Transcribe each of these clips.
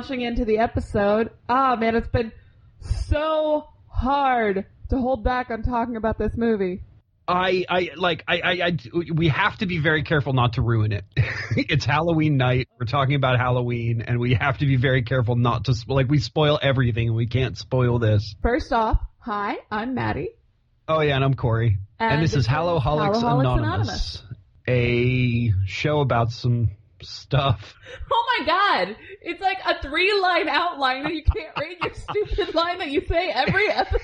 launching into the episode. Ah, man, it's been so hard to hold back on talking about this movie. We have to be very careful not to ruin it. It's Halloween night. We're talking about Halloween, and we have to be very careful not to, we spoil everything, and we can't spoil this. First off, hi, I'm Maddie. Oh, yeah, and I'm Corey. And this is Hallow-Holics Anonymous, a show about some stuff. Oh my god! It's like a 3-line outline and you can't read your stupid line that you say every episode.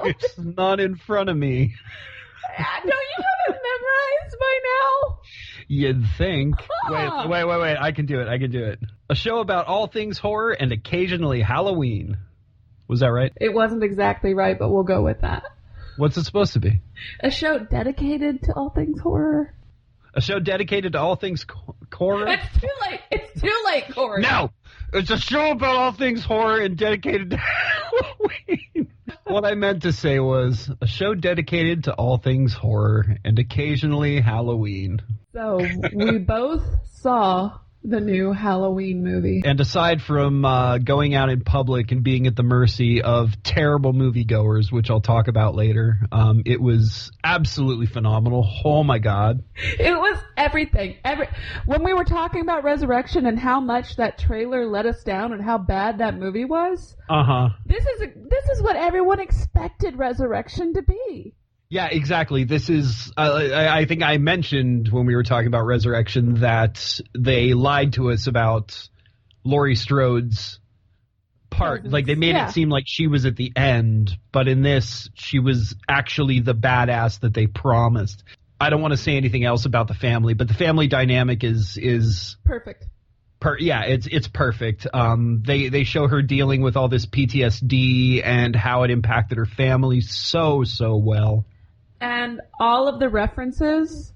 It's not in front of me. Don't you have it memorized by now? You'd think. Wait. I can do it. A show about all things horror and occasionally Halloween. Was that right? It wasn't exactly right, but we'll go with that. What's it supposed to be? A show dedicated to all things horror. A show dedicated to all things horror? It's too late, Corey. No! It's a show about all things horror and dedicated to Halloween. What I meant to say was a show dedicated to all things horror and occasionally Halloween. So, we both saw the new Halloween movie. And aside from going out in public and being at the mercy of terrible moviegoers, which I'll talk about later, it was absolutely phenomenal. Oh my god. It was everything. When we were talking about Resurrection and how much that trailer let us down and how bad that movie was, this is what everyone expected Resurrection to be. Yeah, exactly. This is, I think I mentioned when we were talking about Resurrection that they lied to us about Laurie Strode's part. Like, they made it seem like she was at the end, but in this, she was actually the badass that they promised. I don't want to say anything else about the family, but the family dynamic is perfect. It's perfect. They show her dealing with all this PTSD and how it impacted her family so well. And all of the references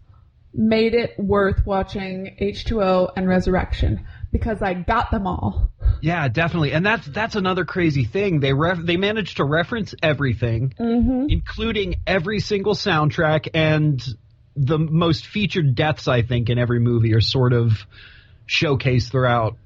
made it worth watching H2O and Resurrection because I got them all. Yeah, definitely. And that's another crazy thing. They managed to reference everything, including every single soundtrack, and the most featured deaths, I think, in every movie are sort of showcased throughout.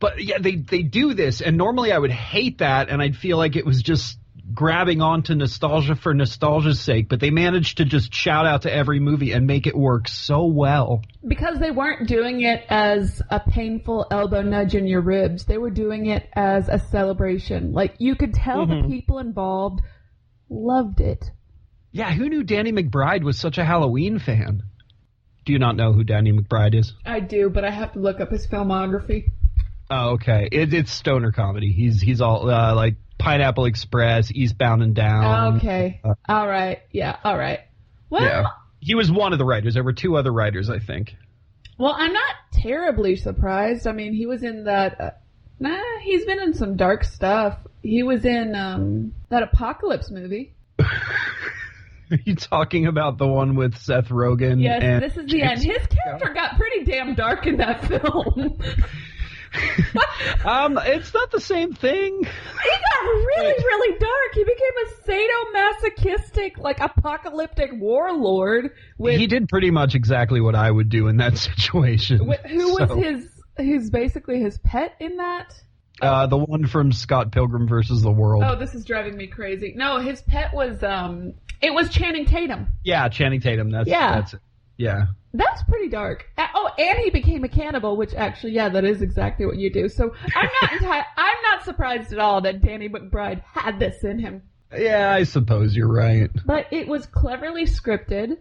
But yeah, they do this, and normally I would hate that, and I'd feel like it was just grabbing onto nostalgia for nostalgia's sake, but they managed to just shout out to every movie and make it work so well. Because they weren't doing it as a painful elbow nudge in your ribs. They were doing it as a celebration. Like, you could tell the people involved loved it. Yeah, who knew Danny McBride was such a Halloween fan? Do you not know who Danny McBride is? I do, but I have to look up his filmography. Oh, okay. It's stoner comedy. He's all like Pineapple Express, Eastbound and Down. Okay. All right. Yeah. All right. Well, yeah. He was one of the writers. There were 2 other writers, I think. Well, I'm not terribly surprised. I mean, he was in that. He's been in some dark stuff. He was in that Apocalypse movie. Are you talking about the one with Seth Rogen? Yes, and this is the end. His character got pretty damn dark in that film. It's not the same thing. He got really dark. He became a sadomasochistic, like, apocalyptic warlord. He did pretty much exactly what I would do in that situation. Who's basically his pet in that? The one from Scott Pilgrim versus the World. Oh, this is driving me crazy. No, his pet was, it was Channing Tatum. Yeah, Channing Tatum. That's it. Yeah. That's pretty dark. Oh, and he became a cannibal, which actually, yeah, that is exactly what you do. So I'm not surprised at all that Danny McBride had this in him. Yeah, I suppose you're right. But it was cleverly scripted.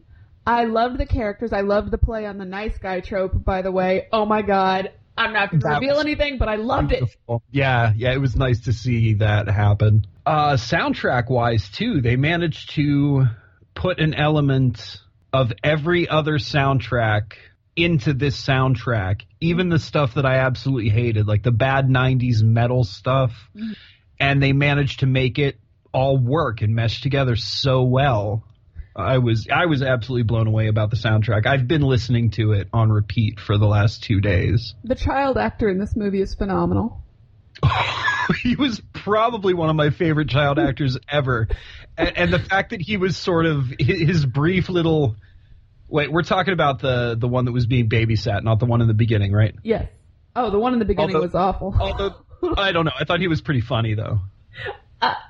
I loved the characters. I loved the play on the nice guy trope, by the way. Oh my god. I'm not going to reveal anything, but I loved wonderful. it. Yeah, it was nice to see that happen. Soundtrack-wise, too, they managed to put an element of every other soundtrack into this soundtrack, even the stuff that I absolutely hated, like the bad 90s metal stuff, and they managed to make it all work and mesh together so well. I was absolutely blown away about the soundtrack. I've been listening to it on repeat for the last 2 days. The child actor in this movie is phenomenal. He was probably one of my favorite child actors ever. And the fact that he was sort of his brief little... Wait, we're talking about the one that was being babysat, not the one in the beginning, right? Yes. Oh, the one in the beginning was awful. I don't know. I thought he was pretty funny, though.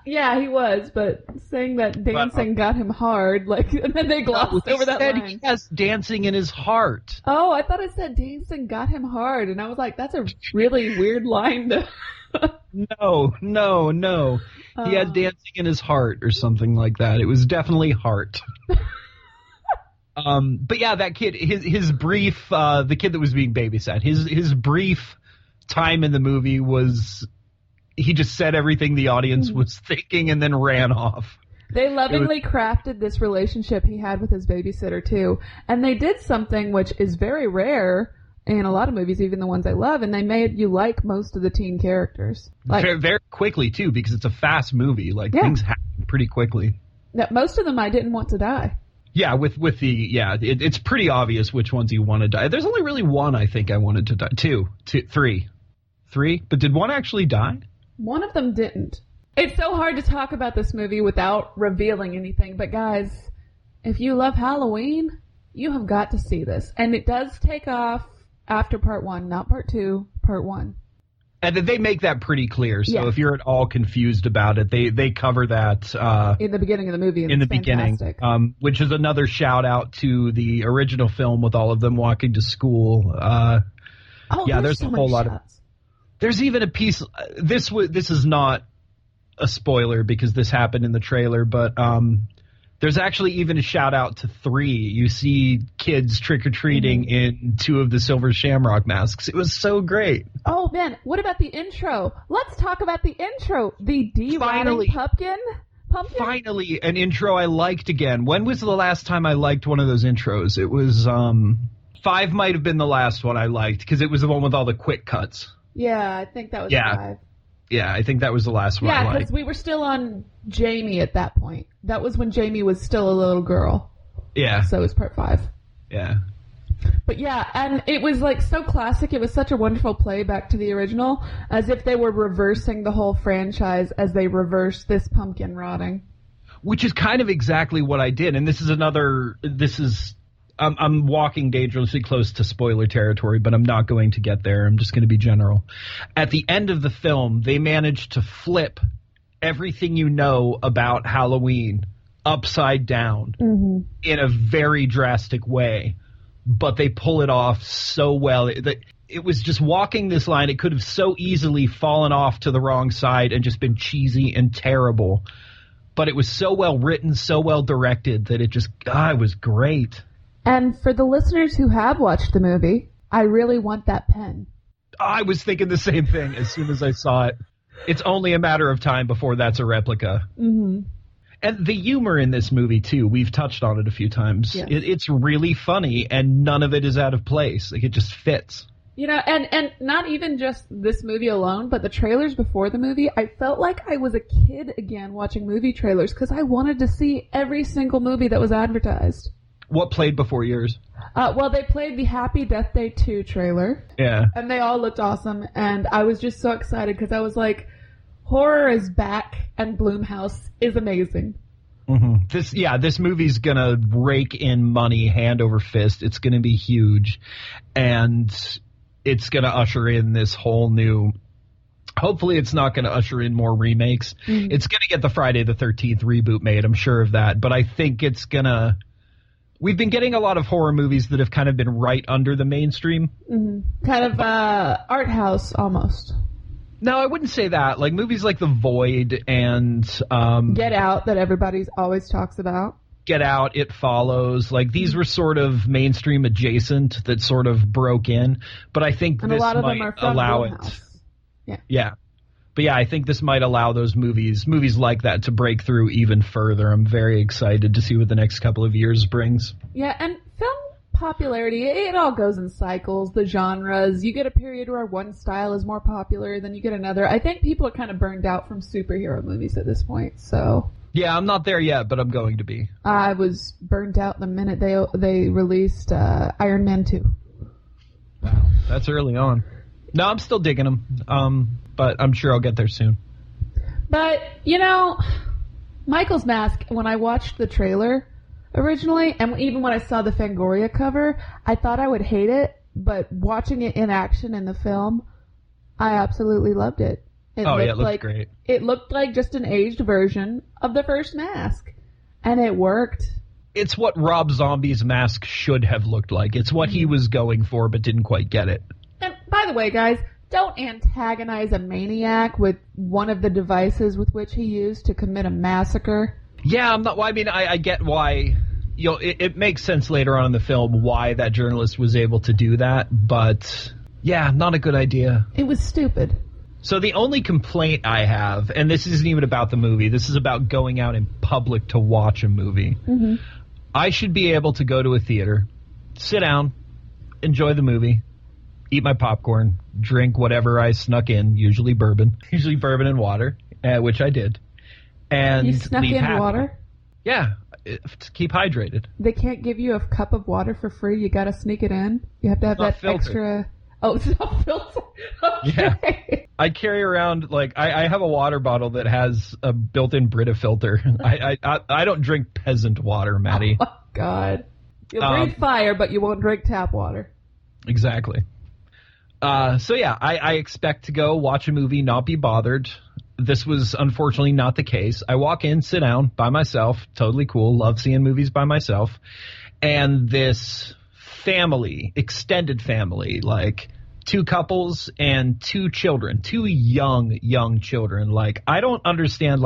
Yeah, he was, but saying that dancing got him hard, and then they glossed over that line. He has dancing in his heart. Oh, I thought it said dancing got him hard, and I was like, that's a really weird line to... No. He had dancing in his heart or something like that. It was definitely heart. But yeah, that kid, his brief, the kid that was being babysat, his brief time in the movie was... He just said everything the audience was thinking and then ran off. They lovingly crafted this relationship he had with his babysitter, too. And they did something which is very rare in a lot of movies, even the ones I love, and they made you like most of the teen characters. Very, very quickly, too, because it's a fast movie. Things happen pretty quickly. Most of them I didn't want to die. Yeah, it's pretty obvious which ones you want to die. There's only really one I think I wanted to die. Three. But did one actually die? One of them didn't. It's so hard to talk about this movie without revealing anything, but guys, if you love Halloween, you have got to see this. And it does take off after part 1, not part 2, part 1. And they make that pretty clear, so if you're at all confused about it, they cover that in the beginning of the movie. In the beginning, which is another shout out to the original film with all of them walking to school. There's so a whole lot shots. There's even a piece. This is not a spoiler because this happened in the trailer, but there's actually even a shout out to 3. You see kids trick or treating in 2 of the Silver Shamrock masks. It was so great. Oh man, what about the intro? Let's talk about the intro. The D-Rotting pumpkin. Finally, an intro I liked again. When was the last time I liked one of those intros? It was 5 might have been the last one I liked because it was the one with all the quick cuts. Yeah, I think that was 5. Yeah, I think that was the last one. Yeah, because we were still on Jamie at that point. That was when Jamie was still a little girl. Yeah. So it was part 5. Yeah. But yeah, and it was so classic. It was such a wonderful playback to the original, as if they were reversing the whole franchise as they reversed this pumpkin rotting. Which is kind of exactly what I did, and I'm walking dangerously close to spoiler territory, but I'm not going to get there. I'm just going to be general. At the end of the film, they managed to flip everything you know about Halloween upside down in a very drastic way, but they pull it off so well. It was just walking this line. It could have so easily fallen off to the wrong side and just been cheesy and terrible, but it was so well written, so well directed that it was great. And for the listeners who have watched the movie, I really want that pen. I was thinking the same thing as soon as I saw it. It's only a matter of time before that's a replica. Mm-hmm. And the humor in this movie, too, we've touched on it a few times. Yes. It's really funny, and none of it is out of place. It just fits. And not even just this movie alone, but the trailers before the movie, I felt like I was a kid again watching movie trailers because I wanted to see every single movie that was advertised. What played before yours? Well, they played the Happy Death Day 2 trailer. Yeah. And they all looked awesome, and I was just so excited because I was like, horror is back, and Blumhouse is amazing. Mm-hmm. This movie's gonna rake in money hand over fist. It's gonna be huge, and it's gonna usher in this whole new... Hopefully it's not going to usher in more remakes. Mm-hmm. It's going to get the Friday the 13th reboot made, I'm sure of that, but I think it's going to... We've been getting a lot of horror movies that have kind of been right under the mainstream. Mm-hmm. Kind of art house, almost. No, I wouldn't say that. Movies like The Void and... Get Out, that everybody always talks about. Get Out, It Follows. These were sort of mainstream adjacent that sort of broke in. But I think and this a lot of might them are from allow Blumhouse. it. Yeah. But yeah, I think this might allow those movies like that to break through even further. I'm very excited to see what the next couple of years brings. Yeah, and film popularity, it all goes in cycles, the genres. You get a period where one style is more popular, then you get another. I think people are kind of burned out from superhero movies at this point, so... Yeah, I'm not there yet, but I'm going to be. I was burned out the minute they released Iron Man 2. Wow, that's early on. No, I'm still digging them, but I'm sure I'll get there soon. But, Michael's Mask, when I watched the trailer originally, and even when I saw the Fangoria cover, I thought I would hate it, but watching it in action in the film, I absolutely loved it. It looked great. It looked like just an aged version of the first Mask. And it worked. It's what Rob Zombie's Mask should have looked like. It's what he was going for, but didn't quite get it. And by the way, guys, don't antagonize a maniac with one of the devices with which he used to commit a massacre. Yeah, I get why. It makes sense later on in the film why that journalist was able to do that, but yeah, not a good idea. It was stupid. So the only complaint I have, and this isn't even about the movie, this is about going out in public to watch a movie. Mm-hmm. I should be able to go to a theater, sit down, enjoy the movie, eat my popcorn, drink whatever I snuck in, usually bourbon and water, which I did. And you snuck in happy. Water? Yeah, to keep hydrated. They can't give you a cup of water for free. You got to sneak it in. You have to have that filtered. Extra. Oh, it's not filtered. Okay. Yeah. I carry around, I have a water bottle that has a built-in Brita filter. I don't drink peasant water, Maddie. Oh, my God. You'll breathe fire, but you won't drink tap water. Exactly. So, yeah, I expect to go watch a movie, not be bothered. This was unfortunately not the case. I walk in, sit down by myself, totally cool, love seeing movies by myself. And this family, extended family, two couples and two children, two young children. I don't understand,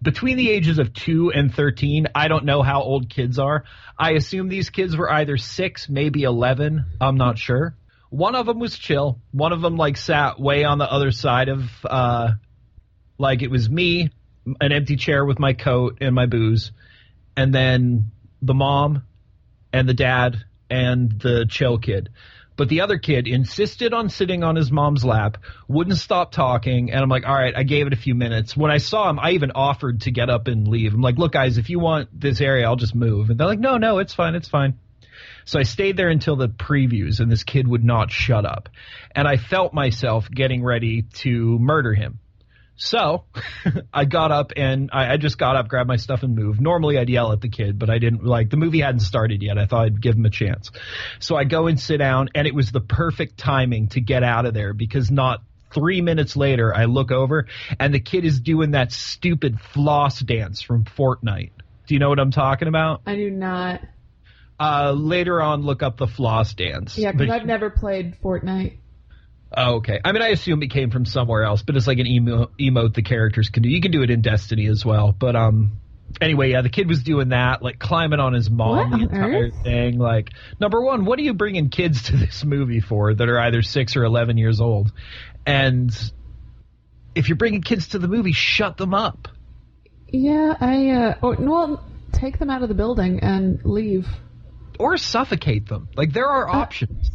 between the ages of 2 and 13, I don't know how old kids are. I assume these kids were either 6, maybe 11. I'm not sure. One of them was chill. One of them, sat way on the other side of, it was me, an empty chair with my coat and my booze, and then the mom and the dad and the chill kid. But the other kid insisted on sitting on his mom's lap, wouldn't stop talking, and I'm like, all right, I gave it a few minutes. When I saw him, I even offered to get up and leave. I'm like, look, guys, if you want this area, I'll just move. And they're like, no, it's fine. So I stayed there until the previews, and this kid would not shut up. And I felt myself getting ready to murder him. So I got up and I just got up, grabbed my stuff and moved. Normally I'd yell at the kid, but I didn't. The movie hadn't started yet. I thought I'd give him a chance. So I go and sit down, and it was the perfect timing to get out of there because not 3 minutes later I look over and the kid is doing that stupid floss dance from Fortnite. Do you know what I'm talking about? I do not. Later on, look up the floss dance. Yeah, because I've never played Fortnite. Oh, okay. I assume it came from somewhere else, but it's like an emote the characters can do. You can do it in Destiny as well. But anyway, yeah, the kid was doing that, climbing on his mom the entire thing. Number one, what are you bringing kids to this movie for that are either 6 or 11 years old? And if you're bringing kids to the movie, shut them up. Yeah, take them out of the building and leave. Or suffocate them. There are options.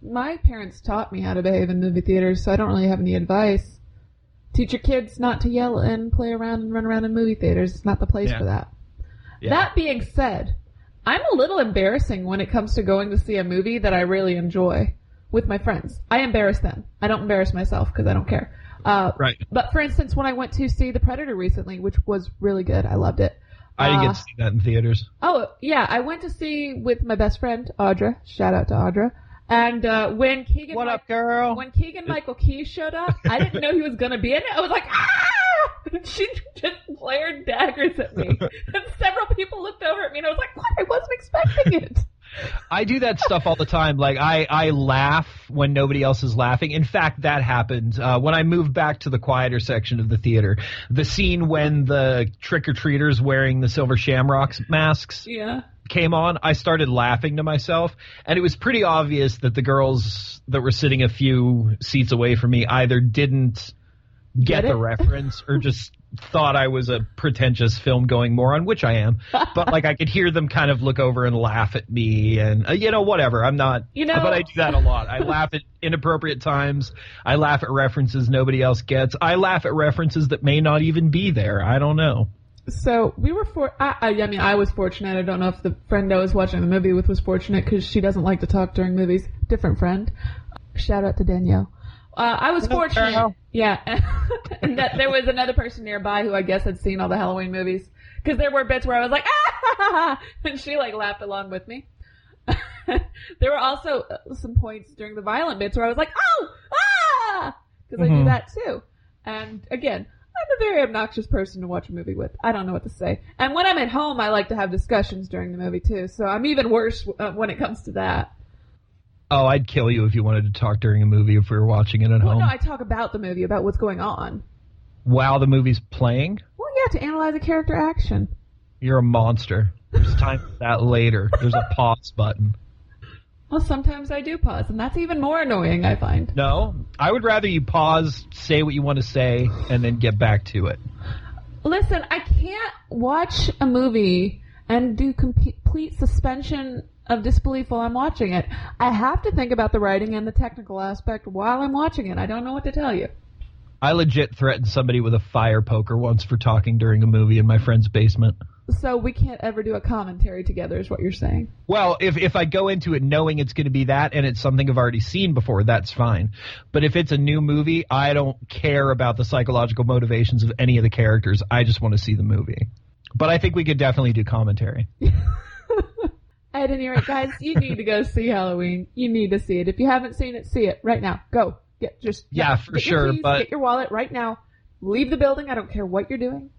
My parents taught me how to behave in movie theaters, so I don't really have any advice. Teach your kids not to yell and play around and run around in movie theaters. It's not the place for that. Yeah. That being said, I'm a little embarrassing when it comes to going to see a movie that I really enjoy with my friends. I embarrass them. I don't embarrass myself because I don't care. Right. But for instance, when I went to see The Predator recently, which was really good, I loved it. I didn't get to see that in theaters. Oh, yeah. I went to see with my best friend, Audra. Shout out to Audra. And when Keegan... What up, girl? When Keegan-Michael Key showed up, I didn't know he was going to be in it. I was like, ah! She just glared daggers at me. And several people looked over at me, and I was like, what? I wasn't expecting it. I do that stuff all the time. I laugh when nobody else is laughing. In fact, that happened when I moved back to the quieter section of the theater. The scene when the trick-or-treaters wearing the silver shamrocks masks came on, I started laughing to myself. And it was pretty obvious that the girls that were sitting a few seats away from me either didn't get the reference or just thought I was a pretentious film-going moron, which I am. But, I could hear them kind of look over and laugh at me and, whatever. I'm not... But I do that a lot. I laugh at inappropriate times. I laugh at references nobody else gets. I laugh at references that may not even be there. I don't know. So, we were I was fortunate. I don't know if the friend I was watching the movie with was fortunate because she doesn't like to talk during movies. Different friend. Shout out to Danielle. I was fortunate, and that there was another person nearby who I guess had seen all the Halloween movies. Because there were bits where I was like, ah! And she laughed along with me. There were also some points during the violent bits where I was like, oh! because I do that too. And again, I'm a very obnoxious person to watch a movie with. I don't know what to say. And when I'm at home, I like to have discussions during the movie too, so I'm even worse when it comes to that. Oh, I'd kill you if you wanted to talk during a movie if we were watching it at home. No, I talk about the movie, about what's going on. While the movie's playing? Well, yeah, to analyze a character action. You're a monster. There's time for that later. There's a pause button. Well, sometimes I do pause, and that's even more annoying, I find. No, I would rather you pause, say what you want to say, and then get back to it. Listen, I can't watch a movie and do complete suspension of disbelief while I'm watching it. I have to think about the writing and the technical aspect while I'm watching it. I don't know what to tell you. I legit threatened somebody with a fire poker once for talking during a movie in my friend's basement. So we can't ever do a commentary together is what you're saying? Well, if I go into it knowing it's going to be that and it's something I've already seen before, that's fine. But if it's a new movie, I don't care about the psychological motivations of any of the characters. I just want to see the movie. But I think we could definitely do commentary. At any rate, guys, you need to go see Halloween. You need to see it. If you haven't seen it, see it right now. Go. For sure. Keys, but get your wallet right now. Leave the building. I don't care what you're doing.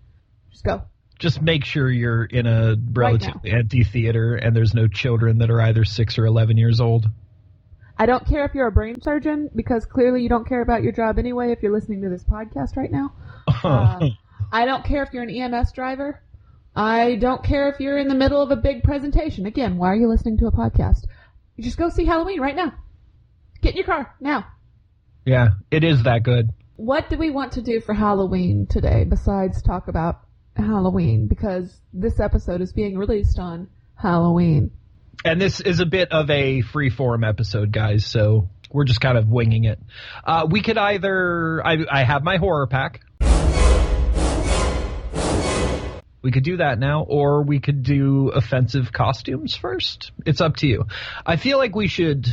Just go. Just make sure you're in a relatively empty theater and there's no children that are either 6 or 11 years old. I don't care if you're a brain surgeon, because clearly you don't care about your job anyway if you're listening to this podcast right now. I don't care if you're an EMS driver. I don't care if you're in the middle of a big presentation. Again, why are you listening to a podcast? You just go see Halloween right now. Get in your car, now. Yeah, it is that good. What do we want to do for Halloween today besides talk about Halloween? Because this episode is being released on Halloween. And this is a bit of a free-form episode, guys, so we're just kind of winging it. We could either... I have my horror pack. We could do that now, or we could do offensive costumes first. It's up to you. I feel like we should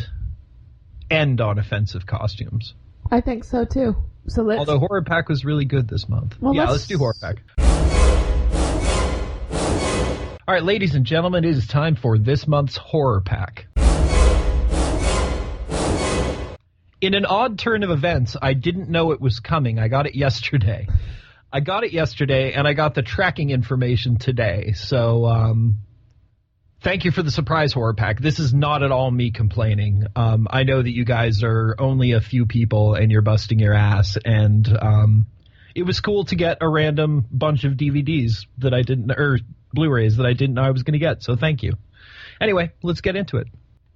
end on offensive costumes. I think so, too. So let's... Although horror pack was really good this month. Well, let's do horror pack. All right, ladies and gentlemen, it is time for this month's horror pack. In an odd turn of events, I didn't know it was coming. I got it yesterday. And I got the tracking information today. So, thank you for the surprise horror pack. This is not at all me complaining. I know that you guys are only a few people and you're busting your ass. And it was cool to get a random bunch of DVDs that I didn't, or Blu-rays that I didn't know I was going to get. So thank you. Anyway, let's get into it.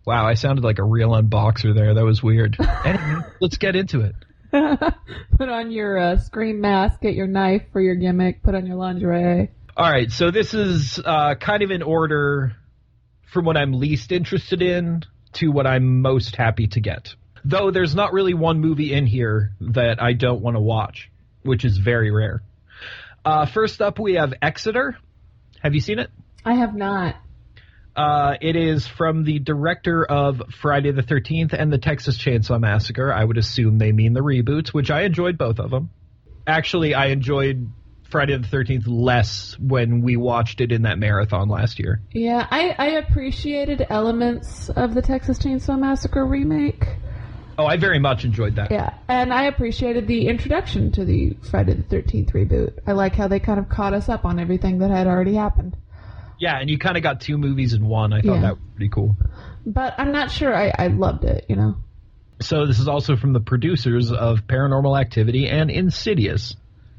Wow, I sounded like a real unboxer there. That was weird. Anyway, let's get into it. Put on your scream mask, get your knife for your gimmick, put on your lingerie. All right, so this is kind of in order from what I'm least interested in to what I'm most happy to get. Though there's not really one movie in here that I don't want to watch, which is very rare. First up, we have Exeter. Have you seen it? I have not. It is from the director of Friday the 13th and the Texas Chainsaw Massacre. I would assume they mean the reboots, which I enjoyed both of them. Actually, I enjoyed Friday the 13th less when we watched it in that marathon last year. Yeah, I appreciated elements of the Texas Chainsaw Massacre remake. Oh, I very much enjoyed that. Yeah, and I appreciated the introduction to the Friday the 13th reboot. I like how they kind of caught us up on everything that had already happened. Yeah, and you kind of got two movies in one. I thought that was pretty cool. But I'm not sure I loved it, you know. So this is also from the producers of Paranormal Activity and Insidious.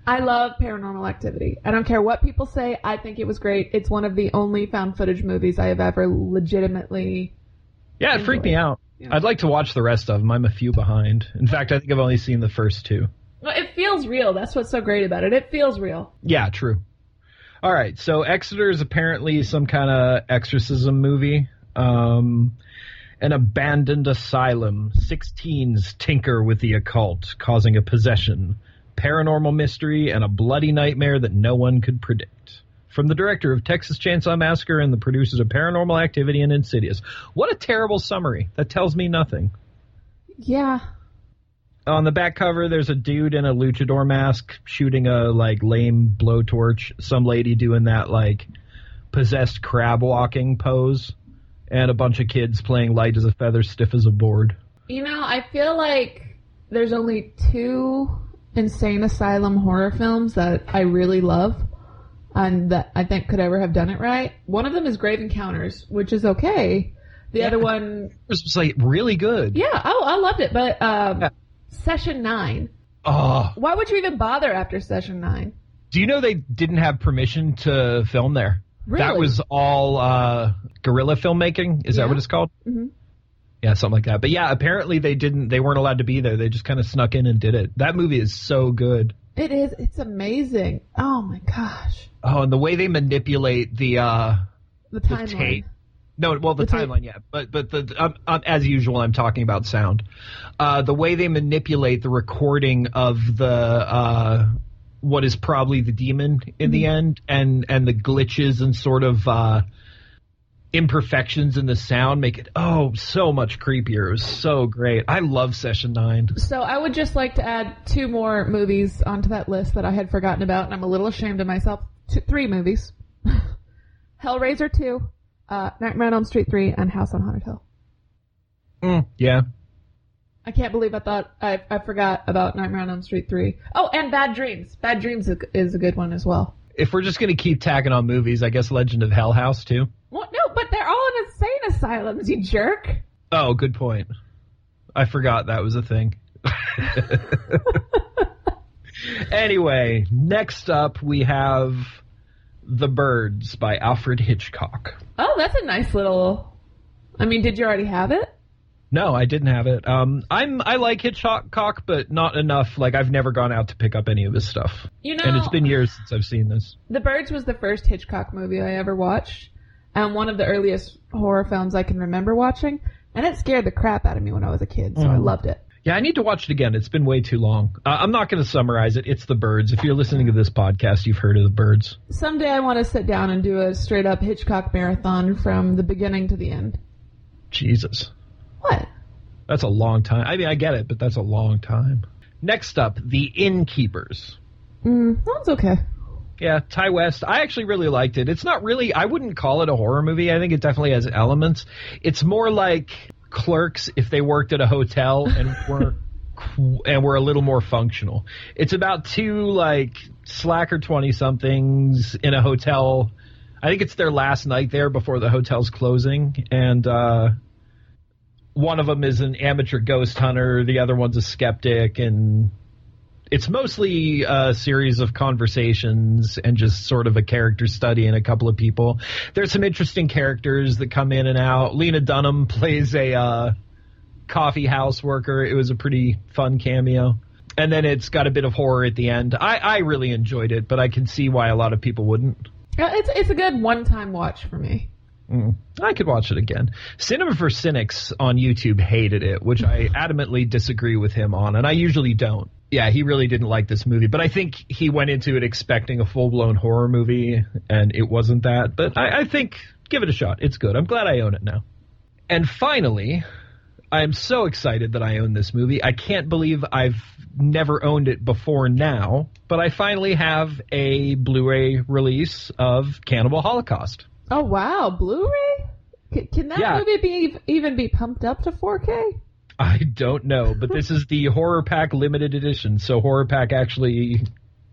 I love Paranormal Activity. I don't care what people say. I think it was great. It's one of the only found footage movies I have ever legitimately enjoyed. It freaked me out. Yeah. I'd like to watch the rest of them. I'm a few behind. In fact, I think I've only seen the first two. Well, it feels real. That's what's so great about it. It feels real. Yeah, true. All right, so Exeter is apparently some kind of exorcism movie. An abandoned asylum. 6 teens tinker with the occult, causing a possession, paranormal mystery, and a bloody nightmare that no one could predict. From the director of Texas Chainsaw Massacre and the producers of Paranormal Activity and Insidious. What a terrible summary. That tells me nothing. Yeah. On the back cover, there's a dude in a luchador mask shooting a, lame blowtorch. Some lady doing that, possessed crab walking pose. And a bunch of kids playing light as a feather, stiff as a board. You know, I feel like there's only 2 insane asylum horror films that I really love and that I think could ever have done it right. One of them is Grave Encounters, which is okay. The other one was like really good. Yeah, I loved it. But Session 9. Oh. Why would you even bother after Session 9? Do you know they didn't have permission to film there? Really? That was all guerrilla filmmaking. Is that what it's called? Mm-hmm. Yeah, something like that. But yeah, apparently they weren't allowed to be there. They just kind of snuck in and did it. That movie is so good. It is. It's amazing. Oh my gosh. Oh, and the way they manipulate the timeline. tape. No, well, the timeline, yeah. But the as usual, I'm talking about sound. The way they manipulate the recording of the what is probably the demon in the end, and the glitches and sort of imperfections in the sound make it so much creepier. It was so great. I love Session 9. So I would just like to add 2 more movies onto that list that I had forgotten about, and I'm a little ashamed of myself. 3 movies. Hellraiser 2, Nightmare on Elm Street 3, and House on Haunted Hill. Yeah. I can't believe I forgot about Nightmare on Elm Street 3. Oh, and Bad Dreams. Bad Dreams is a good one as well. If we're just going to keep tagging on movies, I guess Legend of Hell House, too. Well, no, but they're all in insane asylums, you jerk. Oh, good point. I forgot that was a thing. Anyway, next up we have The Birds by Alfred Hitchcock. Oh, that's a nice little... I mean, did you already have it? No, I didn't have it. I like Hitchcock, but not enough. Like, I've never gone out to pick up any of his stuff. You know, and it's been years since I've seen this. The Birds was the first Hitchcock movie I ever watched, and one of the earliest horror films I can remember watching, and it scared the crap out of me when I was a kid, so I loved it. Yeah, I need to watch it again. It's been way too long. I'm not going to summarize it. It's The Birds. If you're listening to this podcast, you've heard of The Birds. Someday I want to sit down and do a straight-up Hitchcock marathon from the beginning to the end. Jesus. What? That's a long time. I mean, I get it, but that's a long time. Next up, The Innkeepers. That's okay. Yeah, Ty West. I actually really liked it. It's not really, I wouldn't call it a horror movie. I think it definitely has elements. It's more like Clerks if they worked at a hotel and were a little more functional. It's about 2 like slacker 20-somethings in a hotel. I think it's their last night there before the hotel's closing, and one of them is an amateur ghost hunter, the other one's a skeptic, and it's mostly a series of conversations and just sort of a character study and a couple of people. There's some interesting characters that come in and out. Lena Dunham plays a coffee house worker. It was a pretty fun cameo. And then it's got a bit of horror at the end. I really enjoyed it, but I can see why a lot of people wouldn't. It's a good one-time watch for me. I could watch it again. Cinema for Cynics on YouTube hated it, which I adamantly disagree with him on, and I usually don't. Yeah, he really didn't like this movie, but I think he went into it expecting a full-blown horror movie, and it wasn't that. But I think, give it a shot. It's good. I'm glad I own it now. And finally, I am so excited that I own this movie. I can't believe I've never owned it before now, but I finally have a Blu-ray release of Cannibal Holocaust. Oh, wow. Blu-ray? Can that movie even be pumped up to 4K? I don't know, but this is the Horror Pack limited edition, so Horror Pack actually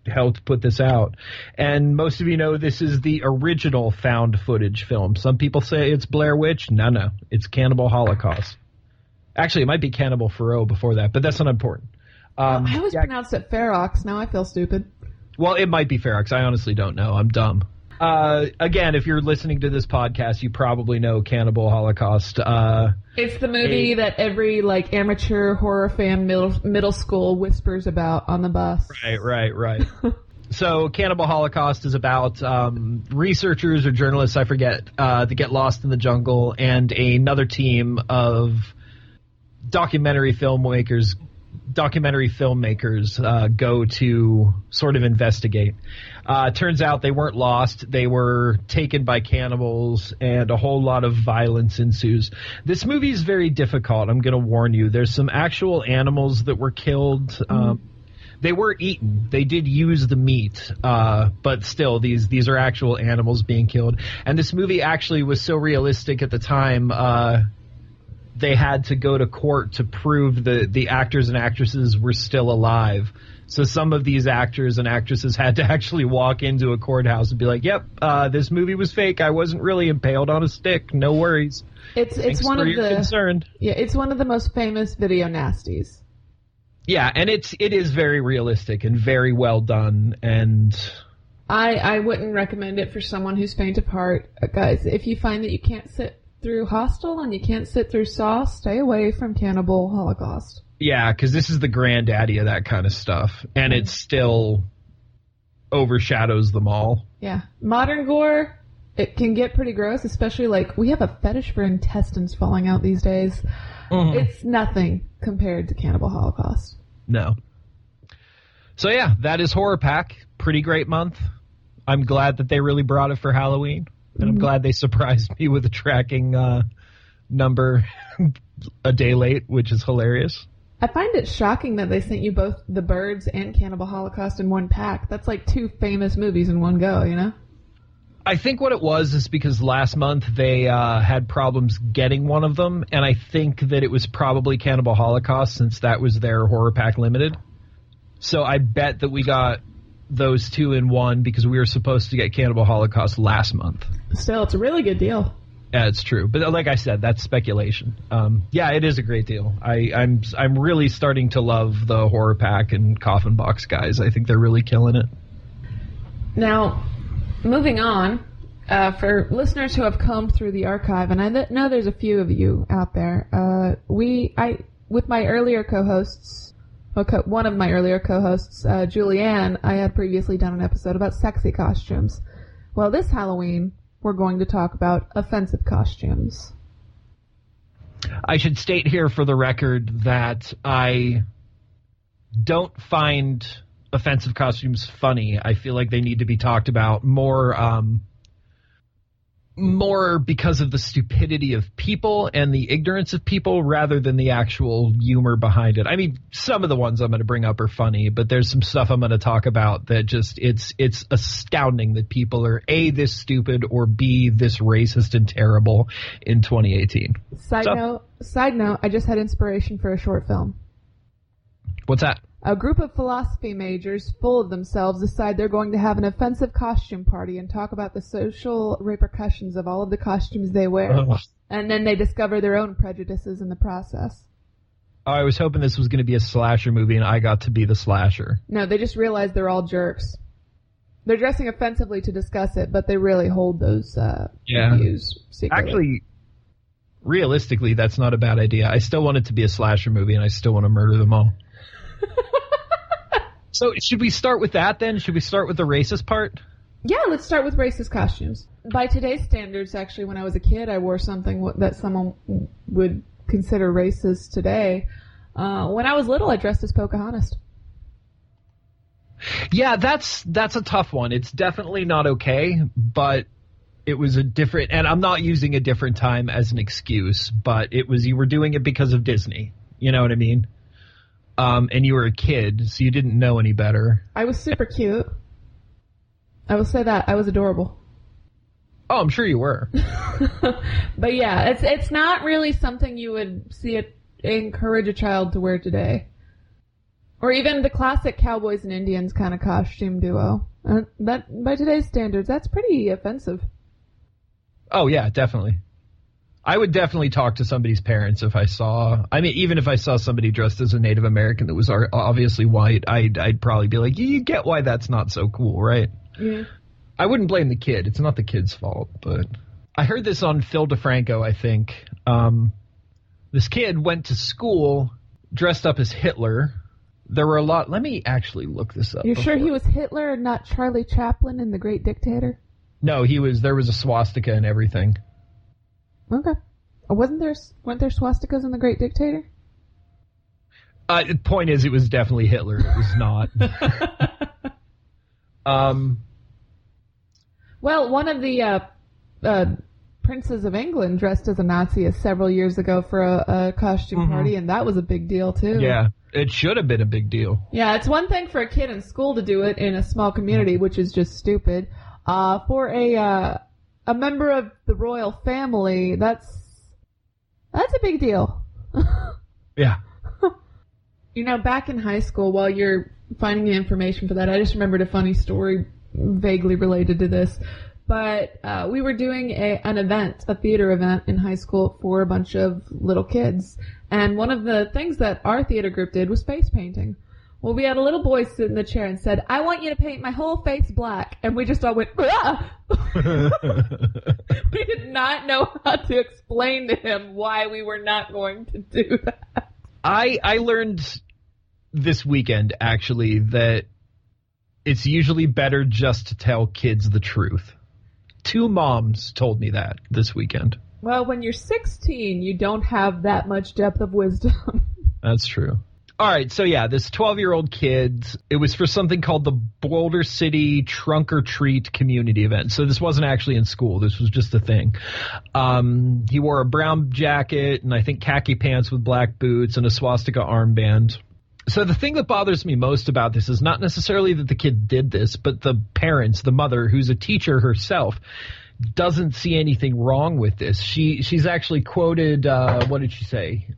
helped put this out. And most of you know this is the original found footage film. Some people say it's Blair Witch. No, it's Cannibal Holocaust. Actually, it might be Cannibal Ferox before that, but that's not important. I always pronounced it Ferox. Now I feel stupid. Well, it might be Ferox. I honestly don't know. I'm dumb. Again, if you're listening to this podcast, you probably know Cannibal Holocaust. It's the movie that every amateur horror fan middle school whispers about on the bus. Right. So Cannibal Holocaust is about researchers or journalists, I forget, that get lost in the jungle, and another team of documentary filmmakers go to sort of investigate. Turns out they weren't lost. They were taken by cannibals, and a whole lot of violence ensues. This movie is very difficult. I'm going to warn you. There's some actual animals that were killed. They were eaten. They did use the meat, but still, these are actual animals being killed. And this movie actually was so realistic at the time they had to go to court to prove the actors and actresses were still alive. So some of these actors and actresses had to actually walk into a courthouse and be like, "Yep, this movie was fake. I wasn't really impaled on a stick. No worries." It's one of the concern. Yeah, it's one of the most famous video nasties. Yeah, and it is very realistic and very well done. And I wouldn't recommend it for someone who's faint of heart, guys. If you find that you can't sit through Hostel and you can't sit through Saw, stay away from Cannibal Holocaust. Yeah, because this is the granddaddy of that kind of stuff, and it still overshadows them all. Yeah. Modern gore, it can get pretty gross, especially, like, we have a fetish for intestines falling out these days. Mm-hmm. It's nothing compared to Cannibal Holocaust. No. So, yeah, that is Horror Pack. Pretty great month. I'm glad that they really brought it for Halloween, and I'm glad they surprised me with a tracking number a day late, which is hilarious. I find it shocking that they sent you both The Birds and Cannibal Holocaust in one pack. That's like two famous movies in one go, you know? I think what it was is because last month they had problems getting one of them, and I think that it was probably Cannibal Holocaust since that was their Horror Pack Limited. So I bet that we got those two in one because we were supposed to get Cannibal Holocaust last month. Still, it's a really good deal. Yeah, it's true. But like I said, that's speculation. Yeah, it is a great deal. I'm really starting to love the Horror Pack and Coffin Box guys. I think they're really killing it. Now, moving on, for listeners who have combed through the archive, and I know there's a few of you out there, with my earlier co-hosts, one of my earlier co-hosts, Julianne, I had previously done an episode about sexy costumes. Well, this Halloween, we're going to talk about offensive costumes. I should state here for the record that I don't find offensive costumes funny. I feel like they need to be talked about more because of the stupidity of people and the ignorance of people rather than the actual humor behind it. I mean, some of the ones I'm going to bring up are funny, but there's some stuff I'm going to talk about that just it's astounding that people are A, this stupid, or B, this racist and terrible in 2018. Side note, I just had inspiration for a short film. What's that? A group of philosophy majors full of themselves decide they're going to have an offensive costume party and talk about the social repercussions of all of the costumes they wear. Ugh. And then they discover their own prejudices in the process. I was hoping this was going to be a slasher movie and I got to be the slasher. No, they just realize they're all jerks. They're dressing offensively to discuss it, but they really hold those views secretly. Actually, realistically, that's not a bad idea. I still want it to be a slasher movie and I still want to murder them all. So should we start with that then? Should we start with the racist part? Yeah, let's start with racist costumes. By today's standards, actually, when I was a kid, I wore something that someone would consider racist today. When I was little, I dressed as Pocahontas. Yeah, that's a tough one. It's definitely not okay, but it was a different, and I'm not using a different time as an excuse, but you were doing it because of Disney. You know what I mean? And you were a kid, so you didn't know any better. I was super cute. I will say that. I was adorable. Oh, I'm sure you were. But yeah, it's not really something you would encourage a child to wear today. Or even the classic cowboys and Indians kind of costume duo. That, by today's standards, that's pretty offensive. Oh, yeah, definitely. I would definitely talk to somebody's parents if I saw... I mean, even if I saw somebody dressed as a Native American that was obviously white, I'd probably be like, you get why that's not so cool, right? Yeah. I wouldn't blame the kid. It's not the kid's fault, but... I heard this on Phil DeFranco, I think. This kid went to school dressed up as Hitler. There were a lot... Let me actually look this up. You're sure he was Hitler and not Charlie Chaplin in The Great Dictator? No, there was a swastika and everything. Okay. Weren't there swastikas in The Great Dictator? The point is, it was definitely Hitler. It was not. Well, one of the princes of England dressed as a Nazi several years ago for a costume party, and that was a big deal, too. Yeah, it should have been a big deal. Yeah, it's one thing for a kid in school to do it in a small community, which is just stupid. For a member of the royal family, that's That's a big deal. Yeah. You know, back in high school, while you're finding the information for that, I just remembered a funny story vaguely related to this. But we were doing an event, a theater event in high school for a bunch of little kids. And one of the things that our theater group did was face painting. Well, we had a little boy sit in the chair and said, "I want you to paint my whole face black." And we just all went, "Ah!" We did not know how to explain to him why we were not going to do that. I learned this weekend, actually, that it's usually better just to tell kids the truth. 2 moms told me that this weekend. Well, when you're 16, you don't have that much depth of wisdom. That's true. All right, so yeah, this 12-year-old kid, it was for something called the Boulder City Trunk or Treat community event. So this wasn't actually in school. This was just a thing. He wore a brown jacket and I think khaki pants with black boots and a swastika armband. So the thing that bothers me most about this is not necessarily that the kid did this, but the parents, the mother, who's a teacher herself, doesn't see anything wrong with this. She's actually quoted, what did she say?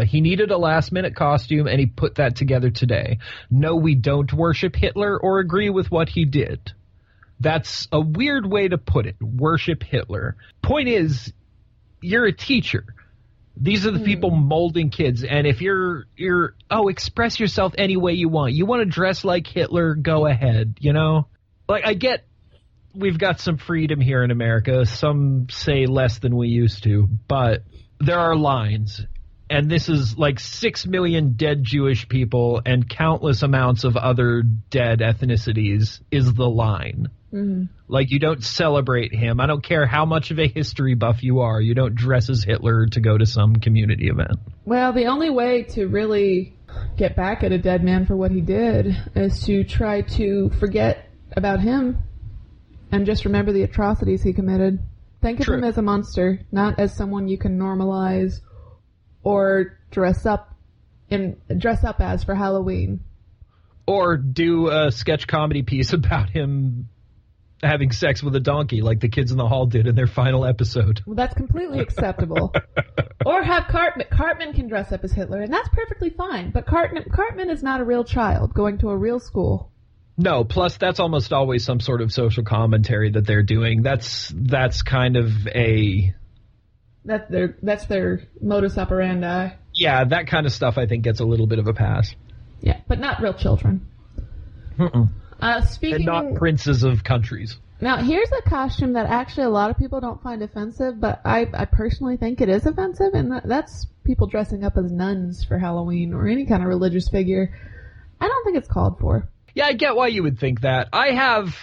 He needed a last-minute costume, and he put that together today. No, we don't worship Hitler or agree with what he did. That's a weird way to put it, worship Hitler. Point is, you're a teacher. These are the people molding kids, and if you're express yourself any way you want. You want to dress like Hitler, go ahead, you know? Like, I get we've got some freedom here in America. Some say less than we used to, but there are lines. And this is like 6 million dead Jewish people and countless amounts of other dead ethnicities is the line. Mm-hmm. Like, you don't celebrate him. I don't care how much of a history buff you are. You don't dress as Hitler to go to some community event. Well, the only way to really get back at a dead man for what he did is to try to forget about him and just remember the atrocities he committed. Think of him as a monster, not as someone you can normalize or dress up as for Halloween. Or do a sketch comedy piece about him having sex with a donkey like the kids in the hall did in their final episode. Well, that's completely acceptable. Or have Cartman can dress up as Hitler, and that's perfectly fine. But Cartman is not a real child going to a real school. No, plus that's almost always some sort of social commentary that they're doing. That's kind of a... That's their modus operandi. Yeah, that kind of stuff I think gets a little bit of a pass. Yeah, but not real children. And not princes of countries. Now, here's a costume that actually a lot of people don't find offensive, but I personally think it is offensive, and that's people dressing up as nuns for Halloween or any kind of religious figure. I don't think it's called for. Yeah, I get why you would think that. I have...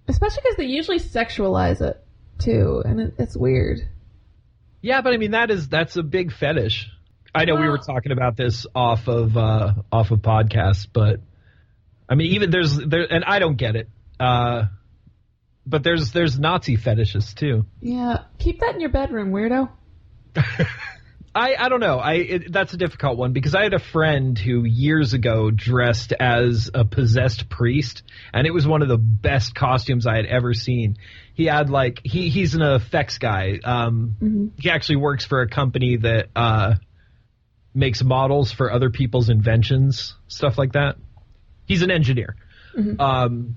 Especially because they usually sexualize it, too, and it's weird. Yeah, but I mean, that's a big fetish. I know we were talking about this off of podcasts, but I mean, even and I don't get it. But there's Nazi fetishists too. Yeah, keep that in your bedroom, weirdo. I don't know. That's a difficult one because I had a friend who years ago dressed as a possessed priest, and it was one of the best costumes I had ever seen. He had he's an effects guy. He actually works for a company that makes models for other people's inventions, stuff like that. He's an engineer. Mm-hmm.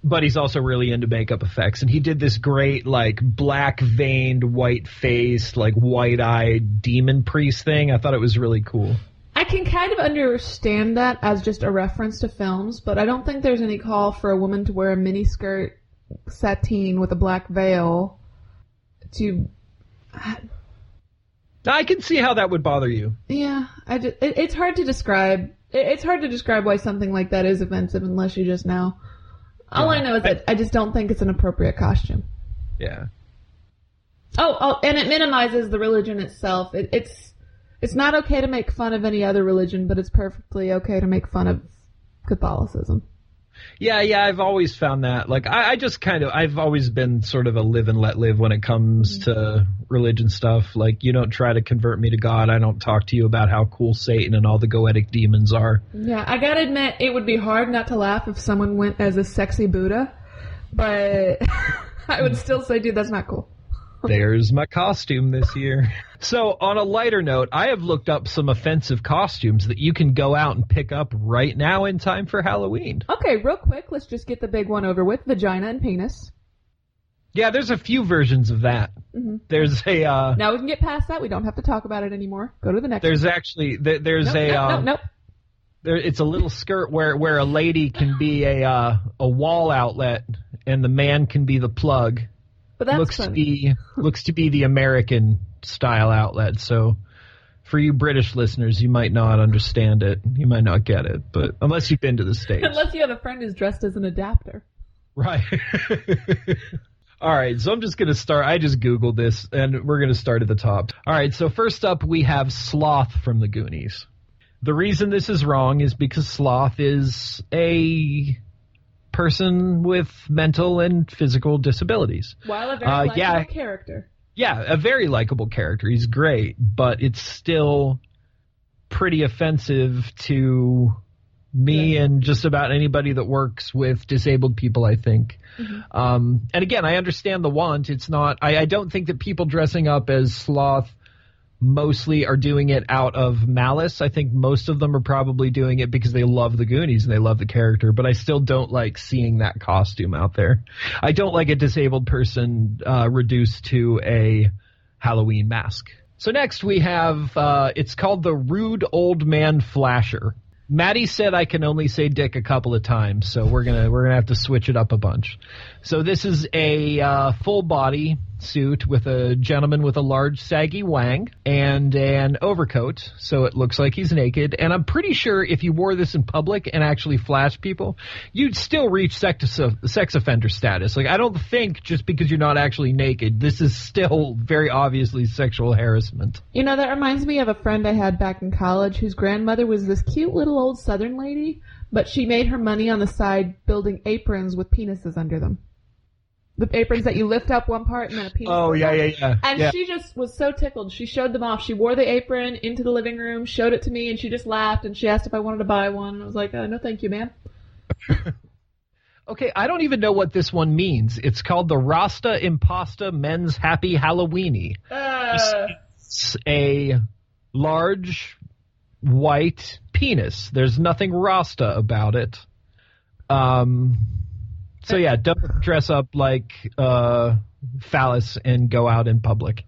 But he's also really into makeup effects. And he did this great, black-veined, white-faced, white-eyed demon priest thing. I thought it was really cool. I can kind of understand that as just a reference to films, but I don't think there's any call for a woman to wear a miniskirt sateen with a black veil to... I can see how that would bother you. Yeah, it's hard to describe. It's hard to describe why something like that is offensive unless you just know. All I know is that I just don't think it's an appropriate costume. Yeah. Oh, and it minimizes the religion itself. It's not okay to make fun of any other religion, but it's perfectly okay to make fun of Catholicism. Yeah, I've always found that. I've always been sort of a live and let live when it comes to religion stuff. You don't try to convert me to God. I don't talk to you about how cool Satan and all the goetic demons are. Yeah, I gotta admit, it would be hard not to laugh if someone went as a sexy Buddha, but I would still say, dude, that's not cool. There's my costume this year. So, on a lighter note, I have looked up some offensive costumes that you can go out and pick up right now in time for Halloween. Okay, real quick, let's just get the big one over with. Vagina and penis. Yeah, there's a few versions of that. Mm-hmm. There's a... now we can get past that. We don't have to talk about it anymore. Go to the next There's one. actually... There's Nope. It's a little skirt where a lady can be a wall outlet and the man can be the plug. But that's funny. Looks to be the American style outlet. So for you British listeners, you might not understand it. You might not get it, but unless you've been to the States. Unless you have a friend who's dressed as an adapter. Right. All right, so I'm just going to start. I just Googled this, and we're going to start at the top. All right, so first up, we have Sloth from the Goonies. The reason this is wrong is because Sloth is a person with mental and physical disabilities. While a very likable character. Yeah, a very likable character. He's great, but it's still pretty offensive to me and just about anybody that works with disabled people, I think. Mm-hmm. And again, I understand the want. It's not. I don't think that people dressing up as Sloth mostly are doing it out of malice. I think most of them are probably doing it because they love the Goonies and they love the character, but I still don't like seeing that costume out there. I don't like a disabled person reduced to a Halloween mask. So next we have, it's called the Rude Old Man Flasher. Maddie said I can only say dick a couple of times, so we're gonna have to switch it up a bunch. So this is a full body suit with a gentleman with a large saggy wang and an overcoat, so it looks like he's naked. And I'm pretty sure if you wore this in public and actually flashed people, you'd still reach sex offender status. Like, I don't think just because you're not actually naked, this is still very obviously sexual harassment. You know, that reminds me of a friend I had back in college whose grandmother was this cute little old Southern lady, but she made her money on the side building aprons with penises under them. The aprons that you lift up one part and then a penis. Oh, yeah. And she just was so tickled. She showed them off. She wore the apron into the living room, showed it to me, and she just laughed, and she asked if I wanted to buy one. And I was like, no, thank you, ma'am. Okay, I don't even know what this one means. It's called the Rasta Impasta Men's Happy Halloweeny. It's a large white penis. There's nothing Rasta about it. So yeah, don't dress up like phallus and go out in public.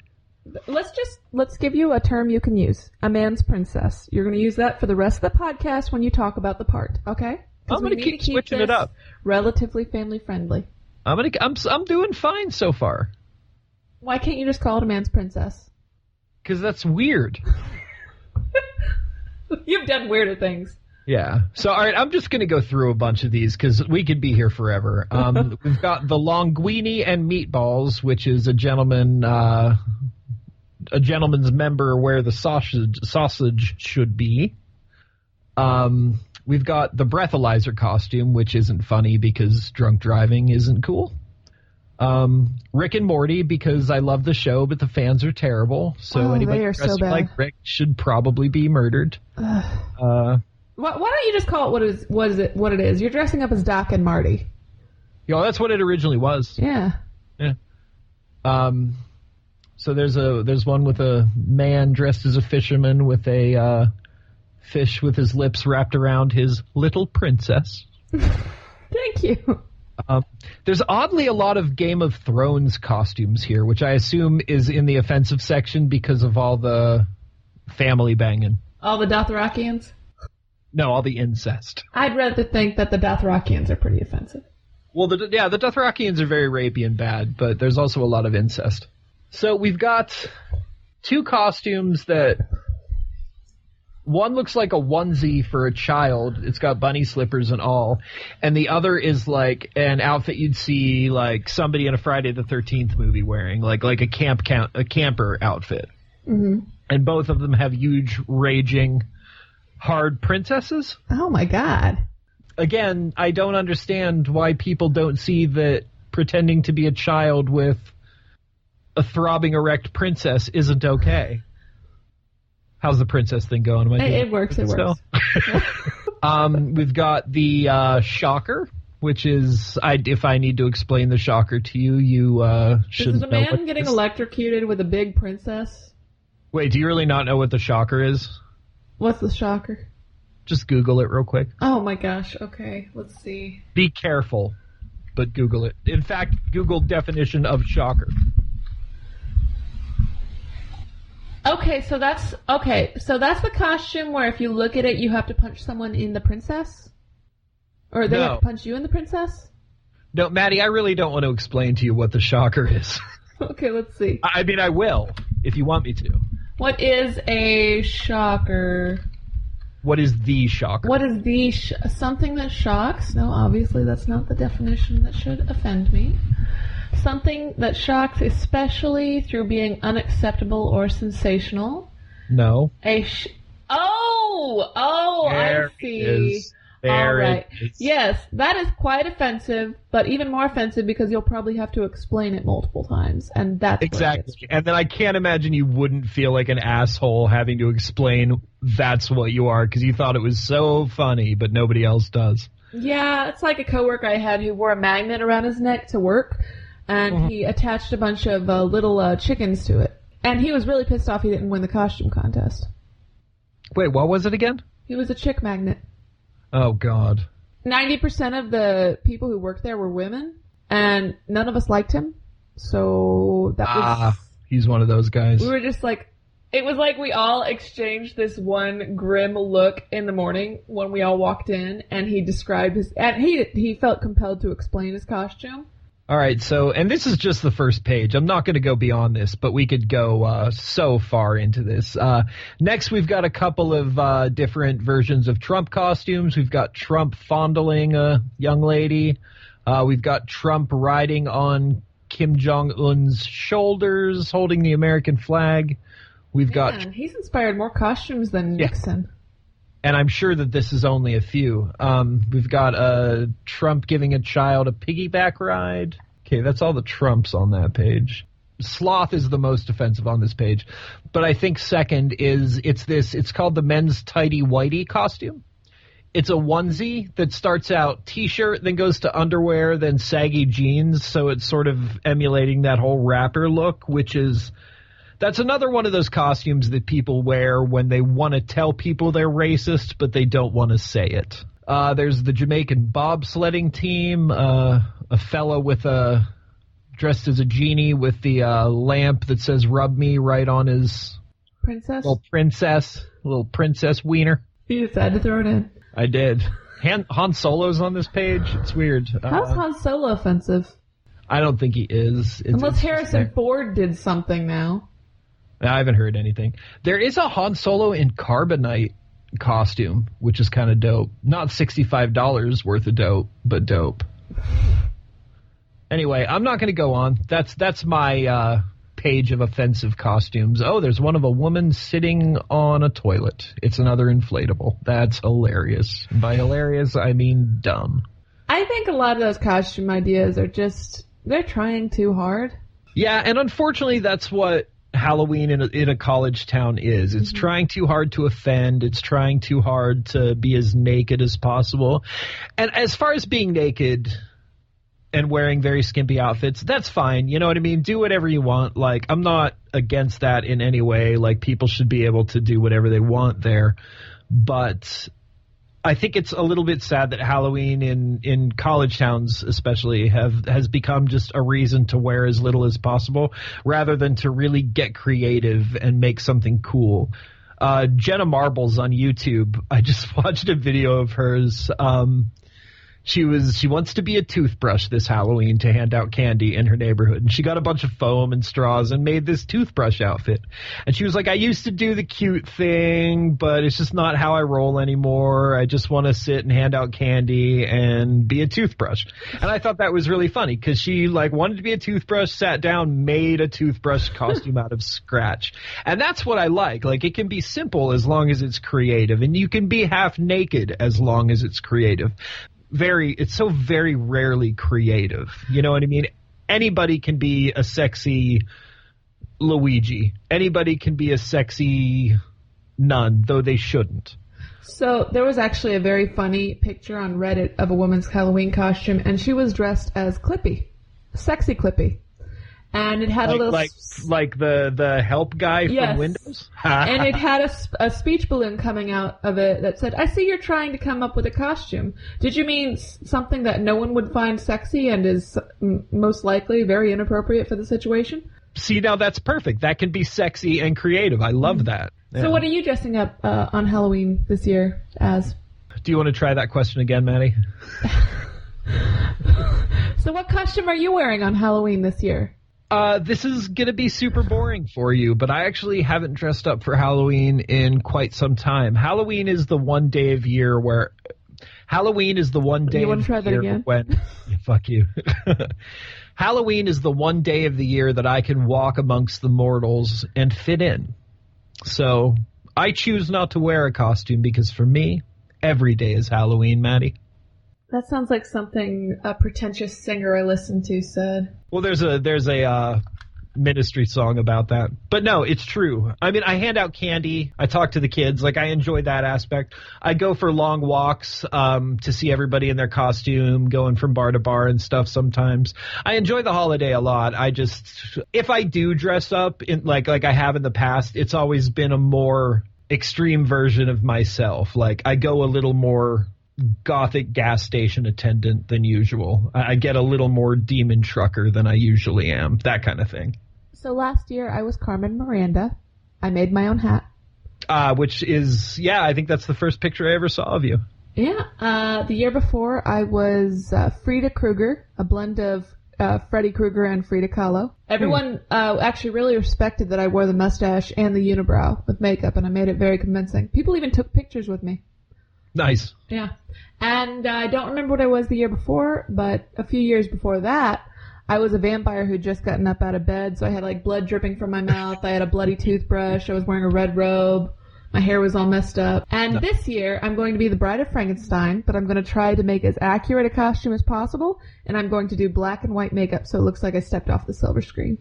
Let's give you a term you can use. A man's princess. You're going to use that for the rest of the podcast when you talk about the part, okay? I'm going to keep switching it up. Relatively family friendly. I'm doing fine so far. Why can't you just call it a man's princess? Because that's weird. You've done weirder things. Yeah. So, all right, I'm just going to go through a bunch of these because we could be here forever. We've got the Linguini and Meatballs, which is a gentleman's member where the sausage should be. We've got the breathalyzer costume, which isn't funny because drunk driving isn't cool. Rick and Morty, because I love the show, but the fans are terrible. So anybody dressing like Rick should probably be murdered. Why don't you just call it what it is? You're dressing up as Doc and Marty. Yeah, that's what it originally was. Yeah. So there's one with a man dressed as a fisherman with a fish with his lips wrapped around his little princess. Thank you. There's oddly a lot of Game of Thrones costumes here, which I assume is in the offensive section because of all the family banging. All the Dothrakians? No, all the incest. I'd rather think that the Dothrakians are pretty offensive. Well, the Dothrakians are very rapey and bad, but there's also a lot of incest. So we've got two costumes that... One looks like a onesie for a child. It's got bunny slippers and all. And the other is like an outfit you'd see like somebody in a Friday the 13th movie wearing, like a camper outfit. Mm-hmm. And both of them have huge, raging... hard princesses? Oh my god. Again, I don't understand why people don't see that pretending to be a child with a throbbing erect princess isn't okay. How's the princess thing going? It works. We've got the Shocker, which is, if I need to explain the shocker to you, you should know. Is a man getting electrocuted with a big princess? Wait, do you really not know what the shocker is? What's the shocker? Just Google it real quick. Oh my gosh, okay, let's see. Be careful, but Google it. In fact, Google definition of shocker. Okay, so that's the costume where if you look at it, you have to punch someone in the princess? Or they have to punch you in the princess? No, Maddie, I really don't want to explain to you what the shocker is. Okay, let's see. I mean, I will, if you want me to. What is a shocker? What is the shocker? What is the something that shocks? No, obviously that's not the definition that should offend me. Something that shocks, especially through being unacceptable or sensational. No. I see. There All right. it is. Yes, that is quite offensive, but even more offensive because you'll probably have to explain it multiple times, and that's exactly. And then I can't imagine you wouldn't feel like an asshole having to explain that's what you are because you thought it was so funny, but nobody else does. Yeah, it's like a coworker I had who wore a magnet around his neck to work, and he attached a bunch of little chickens to it, and he was really pissed off he didn't win the costume contest. Wait, what was it again? He was a chick magnet. Oh, God. 90% of the people who worked there were women, and none of us liked him. So that was... he's one of those guys. We were just like... It was like we all exchanged this one grim look in the morning when we all walked in, and he described his... And he felt compelled to explain his costume. All right, so, and this is just the first page. I'm not going to go beyond this, but we could go so far into this. Next, we've got a couple of different versions of Trump costumes. We've got Trump fondling a young lady. We've got Trump riding on Kim Jong-un's shoulders, holding the American flag. He's inspired more costumes than Nixon. And I'm sure that this is only a few. We've got Trump giving a child a piggyback ride. Okay, that's all the Trumps on that page. Sloth is the most offensive on this page. But I think second is it's called the men's tidy whitey costume. It's a onesie that starts out t-shirt, then goes to underwear, then saggy jeans. So it's sort of emulating that whole rapper look, which is... That's another one of those costumes that people wear when they want to tell people they're racist, but they don't want to say it. There's the Jamaican bobsledding team, a fella dressed as a genie with the lamp that says "Rub me" right on his little princess wiener. You just had to throw it in. I did. Han Solo's on this page. It's weird. How's Han Solo offensive? I don't think he is. Unless Harrison Ford did something now. I haven't heard anything. There is a Han Solo in Carbonite costume, which is kind of dope. Not $65 worth of dope, but dope. Anyway, I'm not going to go on. That's my page of offensive costumes. Oh, there's one of a woman sitting on a toilet. It's another inflatable. That's hilarious. And by hilarious, I mean dumb. I think a lot of those costume ideas are just, they're trying too hard. Yeah, and unfortunately that's what Halloween in a college town is. It's trying too hard to offend. It's trying too hard to be as naked as possible. And as far as being naked and wearing very skimpy outfits, that's fine. You know what I mean? Do whatever you want. Like, I'm not against that in any way. Like, people should be able to do whatever they want there. But I think it's a little bit sad that Halloween in college towns especially has become just a reason to wear as little as possible rather than to really get creative and make something cool. Jenna Marbles on YouTube, I just watched a video of hers. She wants to be a toothbrush this Halloween to hand out candy in her neighborhood. And she got a bunch of foam and straws and made this toothbrush outfit. And she was like, I used to do the cute thing, but it's just not how I roll anymore. I just want to sit and hand out candy and be a toothbrush. And I thought that was really funny because she wanted to be a toothbrush, sat down, made a toothbrush costume out of scratch. And that's what I like. Like, it can be simple as long as it's creative. And you can be half naked as long as it's creative. It's so very rarely creative. You know what I mean? Anybody can be a sexy Luigi. Anybody can be a sexy nun, though they shouldn't. So there was actually a very funny picture on Reddit of a woman's Halloween costume, and she was dressed as Clippy, sexy Clippy, and it had a little like the help guy from Windows, and it had a speech balloon coming out of it that said, "I see you're trying to come up with a costume. Did you mean something that no one would find sexy and is most likely very inappropriate for the situation?" See, now that's perfect. That can be sexy and creative. I love that. Yeah. So what are you dressing up on Halloween this year as? Do you want to try that question again, Maddie? So what costume are you wearing on Halloween this year? This is going to be super boring for you, but I actually haven't dressed up for Halloween in quite some time. Halloween is the one day of year where... Halloween is the one day you want to try that again? When... Yeah, fuck you. Halloween is the one day of the year that I can walk amongst the mortals and fit in. So I choose not to wear a costume because for me, every day is Halloween, Maddie. That sounds like something a pretentious singer I listened to said. Well, there's a Ministry song about that. But no, it's true. I mean, I hand out candy. I talk to the kids. Like, I enjoy that aspect. I go for long walks to see everybody in their costume, going from bar to bar and stuff sometimes. I enjoy the holiday a lot. If I do dress up in like I have in the past, it's always been a more extreme version of myself. Like, I go a little more gothic gas station attendant than usual. I get a little more demon trucker than I usually am. That kind of thing. So last year I was Carmen Miranda. I made my own hat. Which is, I think that's the first picture I ever saw of you. Yeah. The year before I was Frida Krueger, a blend of Freddy Krueger and Frida Kahlo. Everyone actually really respected that I wore the mustache and the unibrow with makeup, and I made it very convincing. People even took pictures with me. Nice. Yeah. And I don't remember what I was the year before, but a few years before that, I was a vampire who'd just gotten up out of bed, so I had like blood dripping from my mouth. I had a bloody toothbrush. I was wearing a red robe. My hair was all messed up. And this year, I'm going to be the Bride of Frankenstein, but I'm going to try to make as accurate a costume as possible, and I'm going to do black and white makeup so it looks like I stepped off the silver screen.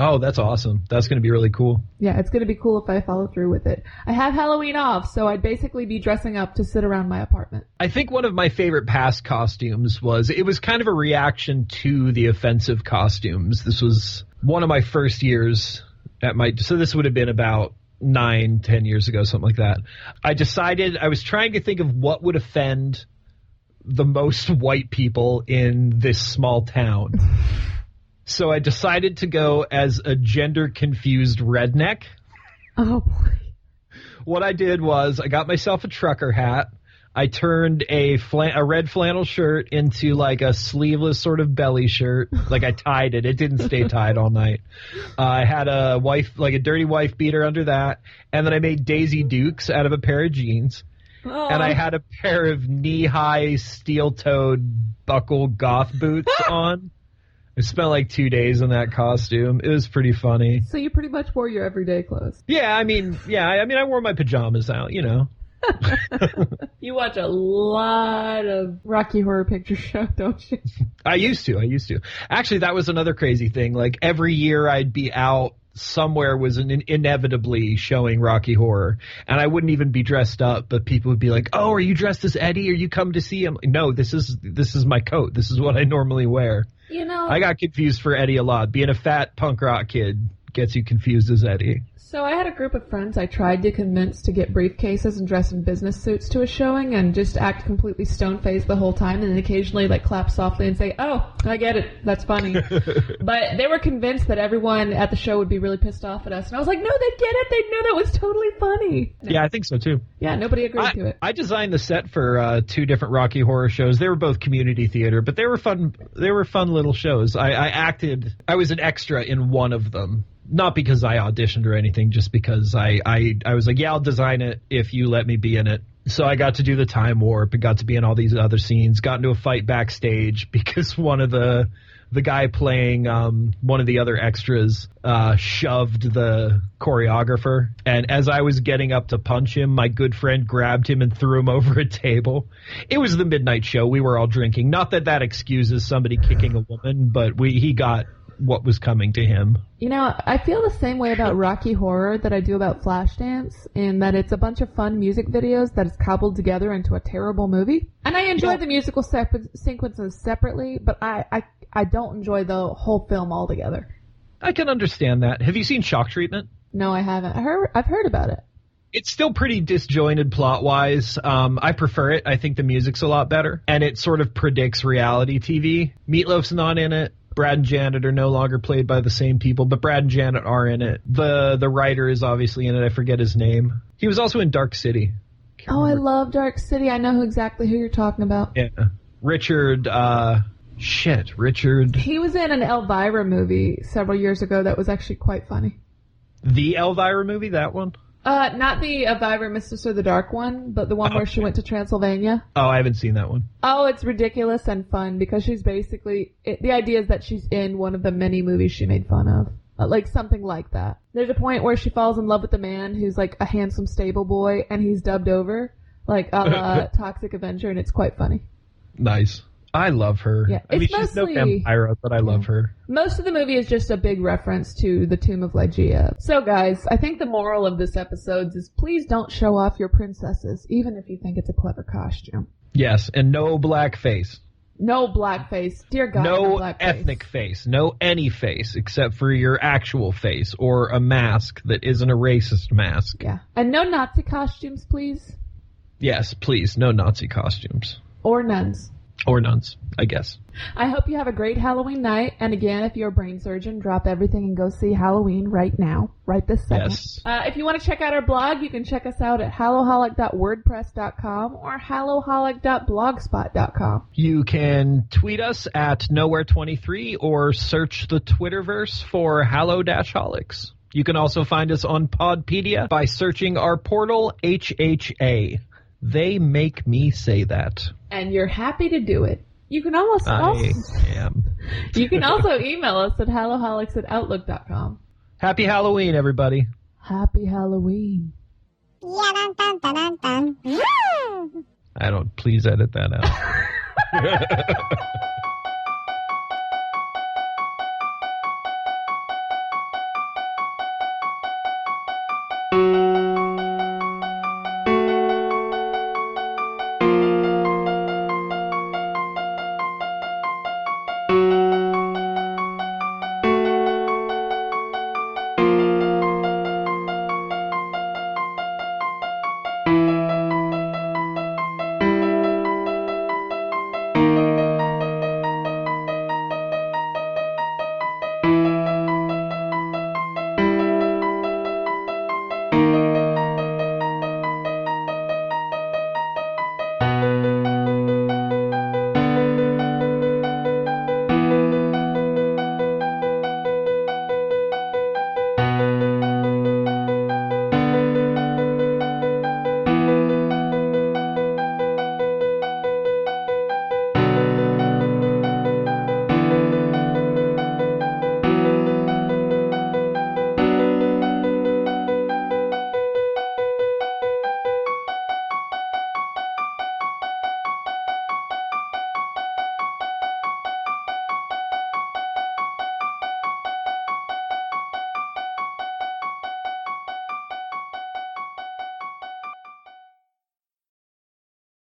Oh, that's awesome. That's going to be really cool. Yeah, it's going to be cool if I follow through with it. I have Halloween off, so I'd basically be dressing up to sit around my apartment. I think one of my favorite past costumes was kind of a reaction to the offensive costumes. This was one of my first years so this would have been about 9-10 years ago, something like that. I was trying to think of what would offend the most white people in this small town. So I decided to go as a gender-confused redneck. Oh, boy. What I did was I got myself a trucker hat. I turned a red flannel shirt into like a sleeveless sort of belly shirt. Like I tied it. It didn't stay tied all night. I had a dirty wife beater under that. And then I made Daisy Dukes out of a pair of jeans. Oh. And I had a pair of knee-high steel-toed buckle goth boots on. I spent like 2 days in that costume. It was pretty funny. So you pretty much wore your everyday clothes. Yeah, I mean, I wore my pajamas out, you know. You watch a lot of Rocky Horror Picture Show, don't you? I used to. Actually, that was another crazy thing. Like, every year I'd be out somewhere was inevitably showing Rocky Horror, and I wouldn't even be dressed up, but people would be like, "Oh, are you dressed as Eddie? Are you come to see him?" No, this is my coat. This is what I normally wear. You know, I got confused for Eddie a lot. Being a fat punk rock kid gets you confused as Eddie. So I had a group of friends I tried to convince to get briefcases and dress in business suits to a showing and just act completely stone-faced the whole time and then occasionally like clap softly and say, "Oh, I get it. That's funny." But they were convinced that everyone at the show would be really pissed off at us. And I was like, no, they get it. They know that was totally funny. No. Yeah, I think so too. Yeah, nobody agreed to it. I designed the set for 2 different Rocky Horror shows. They were both community theater, but they were fun. They were fun little shows. I was an extra in one of them. Not because I auditioned or anything, just because I was like, yeah, I'll design it if you let me be in it. So I got to do the time warp and got to be in all these other scenes, got into a fight backstage because one of the guy playing one of the other extras shoved the choreographer. And as I was getting up to punch him, my good friend grabbed him and threw him over a table. It was the midnight show. We were all drinking. Not that excuses somebody kicking a woman, but he got what was coming to him. You know, I feel the same way about Rocky Horror that I do about Flashdance, in that it's a bunch of fun music videos that is cobbled together into a terrible movie. And I enjoy the musical sequences separately, but I don't enjoy the whole film altogether. I can understand that. Have you seen Shock Treatment? No, I haven't. I've heard about it. It's still pretty disjointed plot-wise. I prefer it. I think the music's a lot better. And it sort of predicts reality TV. Meatloaf's not in it. Brad and Janet are no longer played by the same people, but Brad and Janet are in it. The writer is obviously in it. I forget his name. He was also in Dark City. Oh, I love Dark City. I know exactly who you're talking about. Yeah. Richard... He was in an Elvira movie several years ago that was actually quite funny. The Elvira movie, that one? Not the Elvira Mistress of the Dark one, but the one where she went to Transylvania. Oh, I haven't seen that one. Oh, it's ridiculous and fun because she's basically... the idea is that she's in one of the many movies she made fun of. Like something like that. There's a point where she falls in love with a man who's like a handsome stable boy and he's dubbed over like a la Toxic Avenger, and it's quite funny. Nice. I love her. Yeah, I mean, she's no vampire, but I love her. Most of the movie is just a big reference to the Tomb of Ligeia. So, guys, I think the moral of this episode is please don't show off your princesses, even if you think it's a clever costume. Yes, and no blackface. No blackface. Dear God, no blackface. Ethnic face. No any face, except for your actual face, or a mask that isn't a racist mask. Yeah. And no Nazi costumes, please. Yes, please, no Nazi costumes. Or nuns. Or nuns, I guess. I hope you have a great Halloween night. And again, if you're a brain surgeon, drop everything and go see Halloween right now. Right this second. Yes. If you want to check out our blog, you can check us out at Hallow-Holic.wordpress.com or Hallow-Holic.blogspot.com. You can tweet us at Nowhere23 or search the Twitterverse for Hallow-Holics. You can also find us on Podpedia by searching our portal HHA. They make me say that. And you're happy to do it. You can I am. You can also email us at Hallow-Holics@outlook.com. Happy Halloween, everybody. Happy Halloween. I don't. Please edit that out.